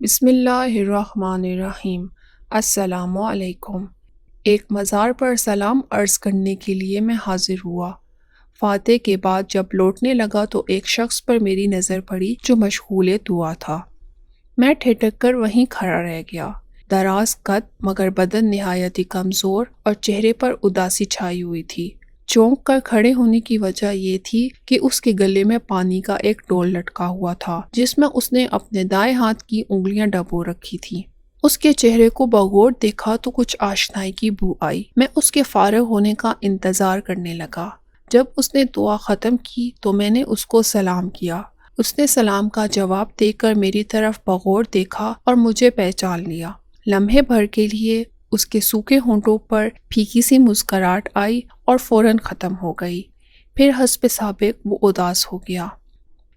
بسم اللہ الرحمن الرحیم۔ السلام علیکم۔ ایک مزار پر سلام عرض کرنے کے لیے میں حاضر ہوا۔ فاتح کے بعد جب لوٹنے لگا تو ایک شخص پر میری نظر پڑی جو مشغول دعا تھا۔ میں ٹھٹک کر وہیں کھڑا رہ گیا۔ دراز قد مگر بدن نہایت ہی کمزور اور چہرے پر اداسی چھائی ہوئی تھی۔ چونک کر کھڑے ہونے کی وجہ یہ تھی کہ اس کے گلے میں پانی کا ایک ڈول لٹکا ہوا تھا جس میں اس نے اپنے دائیں ہاتھ کی انگلیاں ڈبو رکھی تھی۔ اس کے چہرے کو بغور دیکھا تو کچھ آشنائی کی بو آئی۔ میں اس کے فارغ ہونے کا انتظار کرنے لگا۔ جب اس نے دعا ختم کی تو میں نے اس کو سلام کیا۔ اس نے سلام کا جواب دے کر میری طرف بغور دیکھا اور مجھے پہچان لیا۔ لمحے بھر کے لیے اس کے سوکھے ہونٹوں پر پھیکی سی مسکراہٹ آئی اور فوراً ختم ہو گئی۔ پھر حسب سابق وہ اداس ہو گیا۔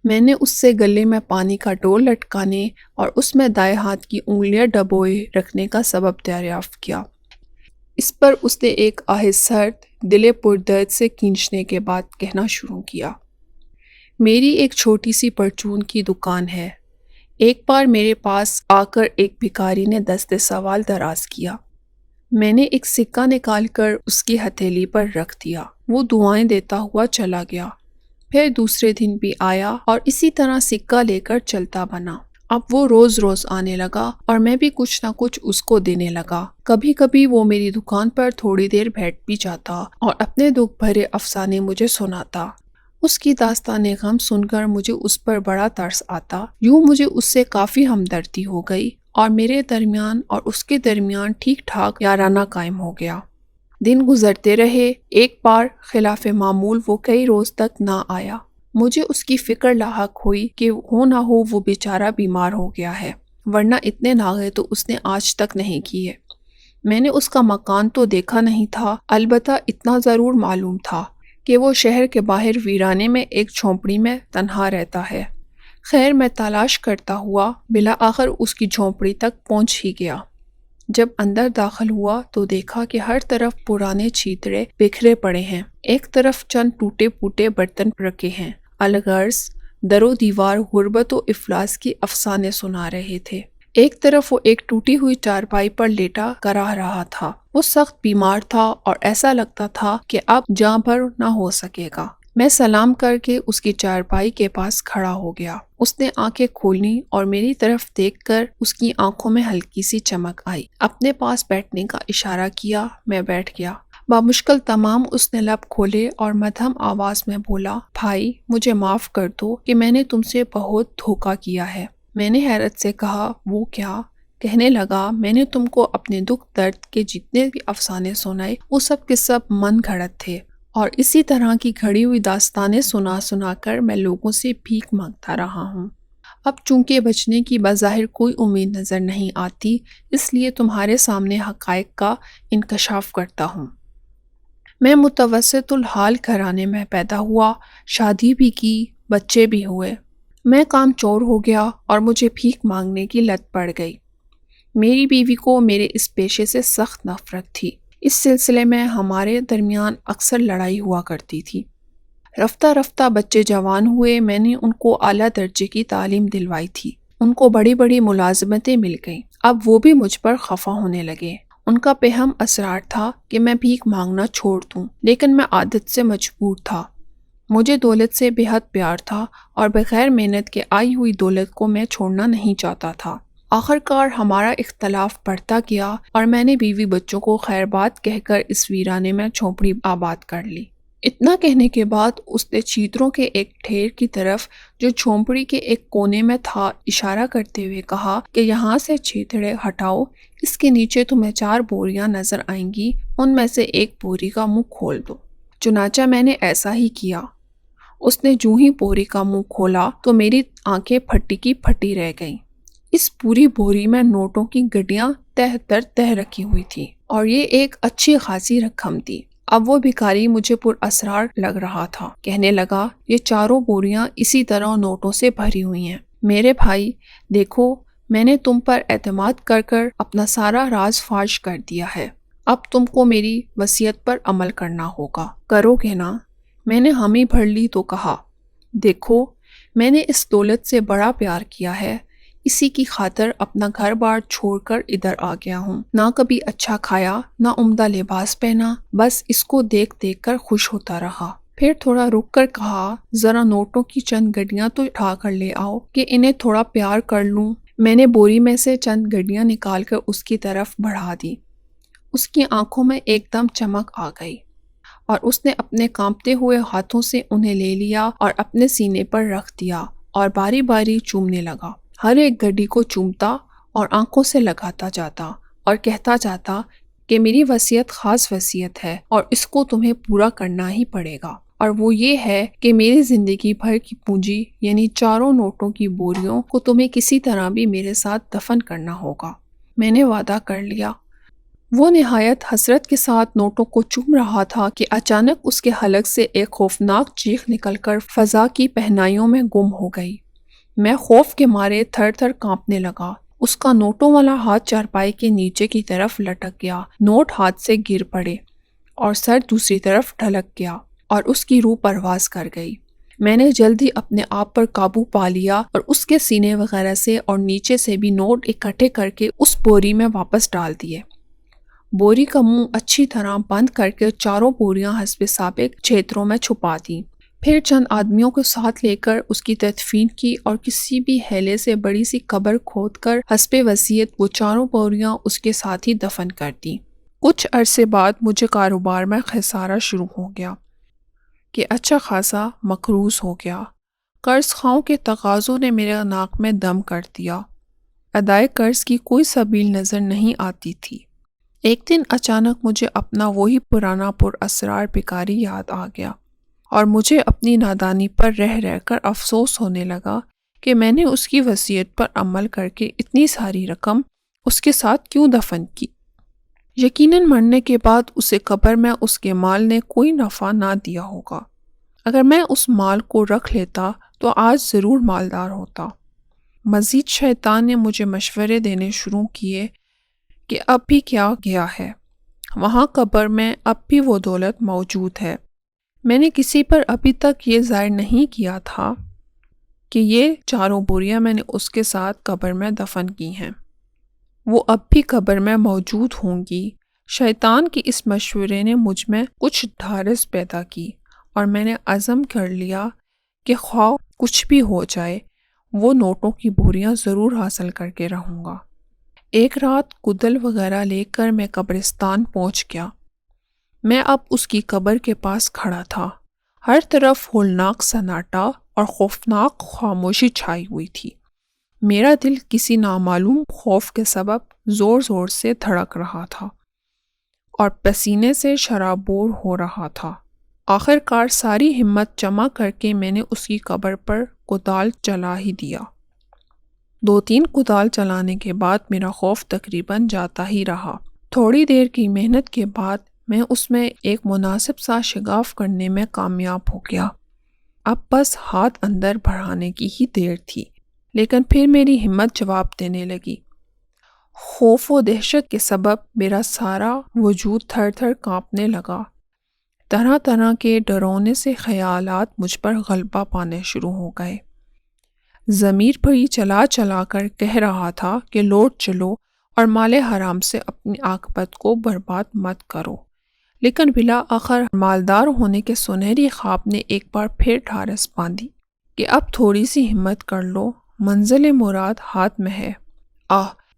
میں نے اس سے گلے میں پانی کا ڈول لٹکانے اور اس میں دائیں ہاتھ کی انگلیاں ڈبوئے رکھنے کا سبب دریافت کیا۔ اس پر اس نے ایک آہ سرد دل پردرد سے کھینچنے کے بعد کہنا شروع کیا، میری ایک چھوٹی سی پرچون کی دکان ہے۔ ایک بار میرے پاس آ کر ایک بھکاری نے دست سوال دراز کیا۔ میں نے ایک سکہ نکال کر اس کی ہتھیلی پر رکھ دیا۔ وہ دعائیں دیتا ہوا چلا گیا۔ پھر دوسرے دن بھی آیا اور اسی طرح سکہ لے کر چلتا بنا۔ اب وہ روز روز آنے لگا اور میں بھی کچھ نہ کچھ اس کو دینے لگا۔ کبھی کبھی وہ میری دکان پر تھوڑی دیر بیٹھ بھی جاتا اور اپنے دکھ بھرے افسانے مجھے سناتا۔ اس کی داستان غم سن کر مجھے اس پر بڑا ترس آتا۔ یوں مجھے اس سے کافی ہمدردی ہو گئی اور میرے درمیان اور اس کے درمیان ٹھیک ٹھاک یارانہ قائم ہو گیا۔ دن گزرتے رہے۔ ایک بار خلاف معمول وہ کئی روز تک نہ آیا۔ مجھے اس کی فکر لاحق ہوئی کہ ہو نہ ہو وہ بیچارہ بیمار ہو گیا ہے، ورنہ اتنے ناغے تو اس نے آج تک نہیں کیے۔ میں نے اس کا مکان تو دیکھا نہیں تھا، البتہ اتنا ضرور معلوم تھا کہ وہ شہر کے باہر ویرانے میں ایک جھونپڑی میں تنہا رہتا ہے۔ خیر میں تلاش کرتا ہوا بالآخر اس کی جھونپڑی تک پہنچ ہی گیا۔ جب اندر داخل ہوا تو دیکھا کہ ہر طرف پرانے چیتڑے بکھرے پڑے ہیں، ایک طرف چند ٹوٹے پوٹے برتن رکھے ہیں، الغرض در و دیوار غربت و افلاس کی افسانے سنا رہے تھے۔ ایک طرف وہ ایک ٹوٹی ہوئی چارپائی پر لیٹا کراہ رہا تھا۔ وہ سخت بیمار تھا اور ایسا لگتا تھا کہ اب جاں بھر نہ ہو سکے گا۔ میں سلام کر کے اس کی چارپائی کے پاس کھڑا ہو گیا۔ اس نے آنکھیں کھولی اور میری طرف دیکھ کر اس کی آنکھوں میں ہلکی سی چمک آئی۔ اپنے پاس بیٹھنے کا اشارہ کیا۔ میں بیٹھ گیا۔ بامشکل تمام اس نے لب کھولے اور مدھم آواز میں بولا، بھائی مجھے معاف کر دو کہ میں نے تم سے بہت دھوکہ کیا ہے۔ میں نے حیرت سے کہا، وہ کیا؟ کہنے لگا، میں نے تم کو اپنے دکھ درد کے جتنے بھی افسانے سنائے وہ سب کے سب من گھڑت تھے، اور اسی طرح کی گھڑی ہوئی داستانیں سنا سنا کر میں لوگوں سے بھیک مانگتا رہا ہوں۔ اب چونکہ بچنے کی بظاہر کوئی امید نظر نہیں آتی، اس لیے تمہارے سامنے حقائق کا انکشاف کرتا ہوں۔ میں متوسط الحال گھرانے میں پیدا ہوا، شادی بھی کی، بچے بھی ہوئے۔ میں کام چور ہو گیا اور مجھے بھیک مانگنے کی لت پڑ گئی۔ میری بیوی کو میرے اس پیشے سے سخت نفرت تھی۔ اس سلسلے میں ہمارے درمیان اکثر لڑائی ہوا کرتی تھی۔ رفتہ رفتہ بچے جوان ہوئے۔ میں نے ان کو اعلیٰ درجے کی تعلیم دلوائی تھی۔ ان کو بڑی بڑی ملازمتیں مل گئیں۔ اب وہ بھی مجھ پر خفا ہونے لگے۔ ان کا پہم اصرار تھا کہ میں بھیک مانگنا چھوڑ دوں، لیکن میں عادت سے مجبور تھا۔ مجھے دولت سے بے حد پیار تھا اور بغیر محنت کے آئی ہوئی دولت کو میں چھوڑنا نہیں چاہتا تھا۔ آخر کار ہمارا اختلاف بڑھتا گیا اور میں نے بیوی بچوں کو خیر بات کہہ کر اس ویرانے میں جھونپڑی آباد کر لی۔ اتنا کہنے کے بعد اس نے چیتروں کے ایک ڈھیر کی طرف جو جھونپڑی کے ایک کونے میں تھا اشارہ کرتے ہوئے کہا کہ یہاں سے چیتڑے ہٹاؤ، اس کے نیچے تمہیں 4 بوریاں نظر آئیں گی، ان میں سے ایک بوری کا منہ کھول دو۔ چنانچہ میں نے ایسا ہی کیا۔ اس نے جوں ہی بوری کا منہ کھولا تو میری آنکھیں پھٹی کی پھٹی رہ گئیں۔ اس پوری بوری میں نوٹوں کی گڈیاں تہ در تہ رکھی ہوئی تھی اور یہ ایک اچھی خاصی رقم تھی۔ اب وہ بھکاری مجھے پر اسرار لگ رہا تھا۔ کہنے لگا، یہ 4 بوریاں اسی طرح نوٹوں سے بھری ہوئی ہیں۔ میرے بھائی دیکھو، میں نے تم پر اعتماد کر کر اپنا سارا راز فاش کر دیا ہے۔ اب تم کو میری وصیت پر عمل کرنا ہوگا، کرو گے نا؟ میں نے حامی بھر لی تو کہا، دیکھو میں نے اس دولت سے بڑا پیار کیا ہے، اسی کی خاطر اپنا گھر بار چھوڑ کر ادھر آ گیا ہوں۔ نہ کبھی اچھا کھایا، نہ عمدہ لباس پہنا، بس اس کو دیکھ دیکھ کر خوش ہوتا رہا۔ پھر تھوڑا رک کر کہا، ذرا نوٹوں کی چند گڈیاں تو اٹھا کر لے آؤ کہ انہیں تھوڑا پیار کر لوں۔ میں نے بوری میں سے چند گڈیاں نکال کر اس کی طرف بڑھا دی۔ اس کی آنکھوں میں ایک دم چمک آ گئی اور اس نے اپنے کانپتے ہوئے ہاتھوں سے انہیں لے لیا اور اپنے سینے پر رکھ دیا اور باری باری چومنے لگا۔ ہر ایک گڈی کو چومتا اور آنکھوں سے لگاتا جاتا اور کہتا جاتا کہ میری وصیت خاص وصیت ہے اور اس کو تمہیں پورا کرنا ہی پڑے گا، اور وہ یہ ہے کہ میری زندگی بھر کی پونجی یعنی 4 نوٹوں کی بوریوں کو تمہیں کسی طرح بھی میرے ساتھ دفن کرنا ہوگا۔ میں نے وعدہ کر لیا۔ وہ نہایت حسرت کے ساتھ نوٹوں کو چوم رہا تھا کہ اچانک اس کے حلق سے ایک خوفناک چیخ نکل کر فضا کی پہنائیوں میں گم ہو گئی۔ میں خوف کے مارے تھر تھر کانپنے لگا۔ اس کا نوٹوں والا ہاتھ چارپائی کے نیچے کی طرف لٹک گیا، نوٹ ہاتھ سے گر پڑے اور سر دوسری طرف ڈھلک گیا اور اس کی روح پرواز کر گئی۔ میں نے جلدی اپنے آپ پر قابو پا لیا اور اس کے سینے وغیرہ سے اور نیچے سے بھی نوٹ اکٹھے کر کے اس بوری میں واپس ڈال دیے۔ بوری کا منہ اچھی طرح بند کر کے 4 بوریاں حسب سابق چھیتروں میں چھپا دیں۔ پھر چند آدمیوں کو ساتھ لے کر اس کی تدفین کی اور کسی بھی ہیلے سے بڑی سی قبر کھود کر حسب وصیت وہ 4 بوریاں اس کے ساتھ ہی دفن کر دیں۔ کچھ عرصے بعد مجھے کاروبار میں خسارہ شروع ہو گیا کہ اچھا خاصا مقروض ہو گیا۔ قرض خواہوں کے تقاضوں نے میرے ناک میں دم کر دیا۔ ادائے قرض کی کوئی سبیل نظر نہیں آتی تھی۔ ایک دن اچانک مجھے اپنا وہی پرانا پر اسرار بیکاری یاد آ گیا اور مجھے اپنی نادانی پر رہ رہ کر افسوس ہونے لگا کہ میں نے اس کی وصیت پر عمل کر کے اتنی ساری رقم اس کے ساتھ کیوں دفن کی۔ یقیناً مرنے کے بعد اسے قبر میں اس کے مال نے کوئی نفع نہ دیا ہوگا۔ اگر میں اس مال کو رکھ لیتا تو آج ضرور مالدار ہوتا۔ مزید شیطان نے مجھے مشورے دینے شروع کیے کہ اب بھی کیا گیا ہے، وہاں قبر میں اب بھی وہ دولت موجود ہے۔ میں نے کسی پر ابھی تک یہ ظاہر نہیں کیا تھا کہ یہ 4 بوریاں میں نے اس کے ساتھ قبر میں دفن کی ہیں، وہ اب بھی قبر میں موجود ہوں گی۔ شیطان کی اس مشورے نے مجھ میں کچھ ڈھارس پیدا کی اور میں نے عزم کر لیا کہ خواہ کچھ بھی ہو جائے وہ نوٹوں کی بوریاں ضرور حاصل کر کے رہوں گا۔ ایک رات کدل وغیرہ لے کر میں قبرستان پہنچ گیا۔ میں اب اس کی قبر کے پاس کھڑا تھا۔ ہر طرف ہولناک سناٹا اور خوفناک خاموشی چھائی ہوئی تھی۔ میرا دل کسی نامعلوم خوف کے سبب زور زور سے دھڑک رہا تھا اور پسینے سے شرابور ہو رہا تھا۔ آخر کار ساری ہمت جمع کر کے میں نے اس کی قبر پر کدال چلا ہی دیا۔ 2-3 کدال چلانے کے بعد میرا خوف تقریباً جاتا ہی رہا۔ تھوڑی دیر کی محنت کے بعد میں اس میں ایک مناسب سا شگاف کرنے میں کامیاب ہو گیا۔ اب بس ہاتھ اندر بڑھانے کی ہی دیر تھی، لیکن پھر میری ہمت جواب دینے لگی۔ خوف و دہشت کے سبب میرا سارا وجود تھر تھر کانپنے لگا۔ طرح طرح کے ڈرونے سے خیالات مجھ پر غلبہ پانے شروع ہو گئے۔ ضمیر بھری چلا چلا کر کہہ رہا تھا کہ لوٹ چلو اور مال حرام سے اپنی عاقبت کو برباد مت کرو، لیکن بلا آخر مالدار ہونے کے سنہری خواب نے ایک بار پھر ڈھارس باندھی کہ اب تھوڑی سی ہمت کر لو، منزل مراد ہاتھ میں ہے۔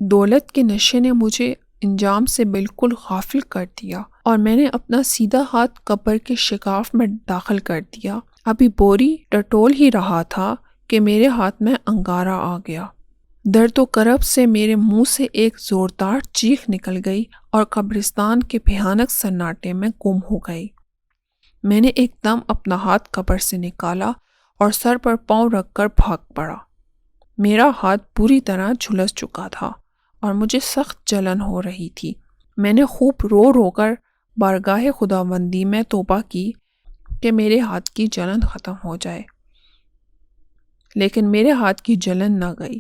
دولت کے نشے نے مجھے انجام سے بالکل غافل کر دیا اور میں نے اپنا سیدھا ہاتھ قبر کے شگاف میں داخل کر دیا۔ ابھی بوری ٹٹول ہی رہا تھا کہ میرے ہاتھ میں انگارہ آ گیا۔ درد و کرب سے میرے منہ سے ایک زوردار چیخ نکل گئی اور قبرستان کے بھیانک سناٹے میں گم ہو گئی۔ میں نے ایک دم اپنا ہاتھ قبر سے نکالا اور سر پر پاؤں رکھ کر بھاگ پڑا۔ میرا ہاتھ بری طرح جھلس چکا تھا اور مجھے سخت جلن ہو رہی تھی۔ میں نے خوب رو رو کر بارگاہ خداوندی میں توبہ کی کہ میرے ہاتھ کی جلن ختم ہو جائے، لیکن میرے ہاتھ کی جلن نہ گئی۔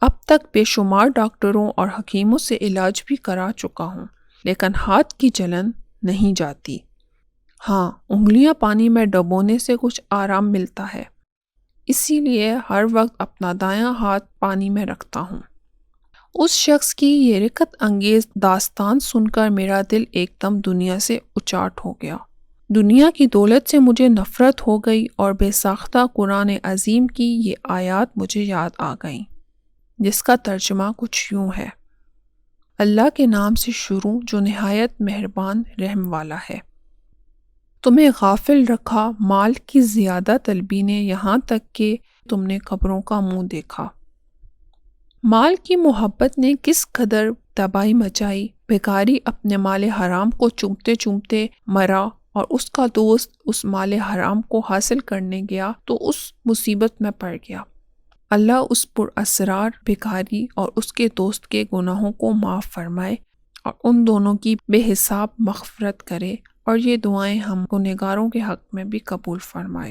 اب تک بے شمار ڈاکٹروں اور حکیموں سے علاج بھی کرا چکا ہوں، لیکن ہاتھ کی جلن نہیں جاتی۔ ہاں، انگلیاں پانی میں ڈبونے سے کچھ آرام ملتا ہے۔ اسی لیے ہر وقت اپنا دایاں ہاتھ پانی میں رکھتا ہوں۔ اس شخص کی یہ رقت انگیز داستان سن کر میرا دل ایک دم دنیا سے اچاٹ ہو گیا۔ دنیا کی دولت سے مجھے نفرت ہو گئی اور بے ساختہ قرآن عظیم کی یہ آیات مجھے یاد آ گئیں، جس کا ترجمہ کچھ یوں ہے: اللہ کے نام سے شروع جو نہایت مہربان رحم والا ہے۔ تمہیں غافل رکھا مال کی زیادہ طلبی نے یہاں تک کہ تم نے قبروں کا منہ دیکھا۔ مال کی محبت نے کس قدر تباہی مچائی۔ بھکاری اپنے مال حرام کو چومتے چومتے مرا اور اس کا دوست اس مال حرام کو حاصل کرنے گیا تو اس مصیبت میں پڑ گیا۔ اللہ اس پر اسرار بھکاری اور اس کے دوست کے گناہوں کو معاف فرمائے اور ان دونوں کی بے حساب مغفرت کرے، اور یہ دعائیں ہم گنہگاروں کے حق میں بھی قبول فرمائے۔